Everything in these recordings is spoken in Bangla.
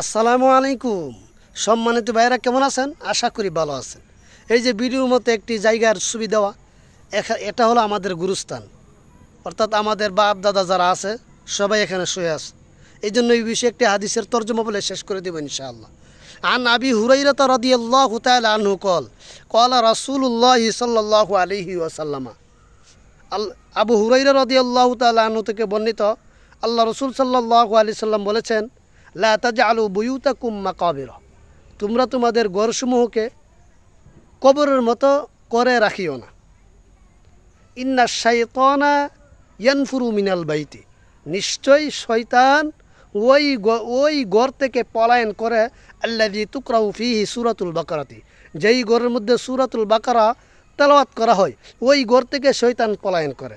আসসালামু আলাইকুম। সম্মানিত ভাইরা কেমন আছেন? আশা করি ভালো আছেন। এই যে ভিডিওর মতো একটি জায়গার ছবি দেওয়া, এটা হলো আমাদের গুরুস্থান, অর্থাৎ আমাদের বাপ দাদা যারা আছে সবাই এখানে শুয়ে আছে। এই জন্য এই বিষয়ে একটি হাদিসের তর্জমা বলে শেষ করে দেব ইনশাআল্লাহ। আন আবি হুরাইরা রাদিয়াল্লাহু তাআলা আনহু ক্বালা রাসূলুল্লাহি সাল্লাল্লাহু আলাইহি ওয়াসাল্লাম। আবু হুরাইরা রাদিয়াল্লাহু তাআলা আনহু থেকে বর্ণিত, আল্লাহ রাসূল সাল্লাল্লাহু আলাইহি সাল্লাম বলেছেন, লা তাজআলু বুয়ুতাকুম মাকাবিরা, তোমরা তোমাদের ঘরসমূহকে কবরের মতো করে রাখিও না। ইন্না শাইতানা ইয়ানফুরু মিনাল বাইতি, নিশ্চয়ই শয়তান ওই ঘর থেকে পলায়ন করে। আল্লাযী তুকরাউ ফীহি সূরাতুল বাকারাতি, যেই ঘরের মধ্যে সূরাতুল বাকারা তেলাওয়াত করা হয় ওই ঘর থেকে শয়তান পলায়ন করে।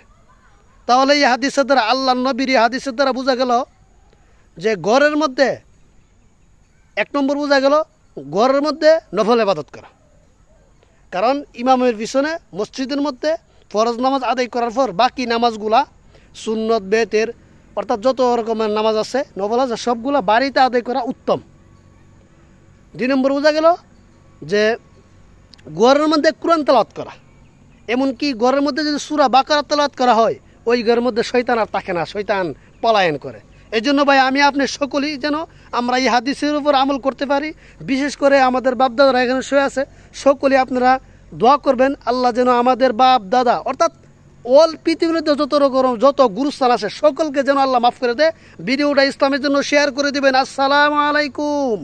তাহলে এই হাদিসের দ্বারা, আল্লাহর নবীর এই হাদিসের দ্বারা বোঝা গেল যে ঘরের মধ্যে এক নম্বর বোঝা গেল ঘরের মধ্যে নফল ইবাদত করা। কারণ ইমামের পিছনে মসজিদের মধ্যে ফরজ নামাজ আদায় করার পর বাকি নামাজগুলা সুন্নত বেতের অর্থাৎ যত রকমের নামাজ আছে নফল আছে সবগুলা বাড়িতে আদায় করা উত্তম। 2 নম্বর বোঝা গেল যে ঘরের মধ্যে কুরআন তেলাওয়াত করা, এমনকি ঘরের মধ্যে যদি সূরা বাকারা তেলাওয়াত করা হয় ওই ঘরের মধ্যে শয়তান আর থাকে না, শয়তান পলায়ন করে। এই জন্য ভাই আমি আপনি সকলেই যেন আমরা এই হাদিসের উপর আমল করতে পারি। বিশেষ করে আমাদের বাপ দাদারা এখানে শুয়ে আছে, সকলেই আপনারা দোয়া করবেন আল্লাহ যেন আমাদের বাপ দাদা অর্থাৎ অল পৃথিবীর যত গুরুস্থান আছে সকলকে যেন আল্লাহ মাফ করে দেয়। ভিডিওটা ইসলামের জন্য শেয়ার করে দেবেন। আসসালামু আলাইকুম।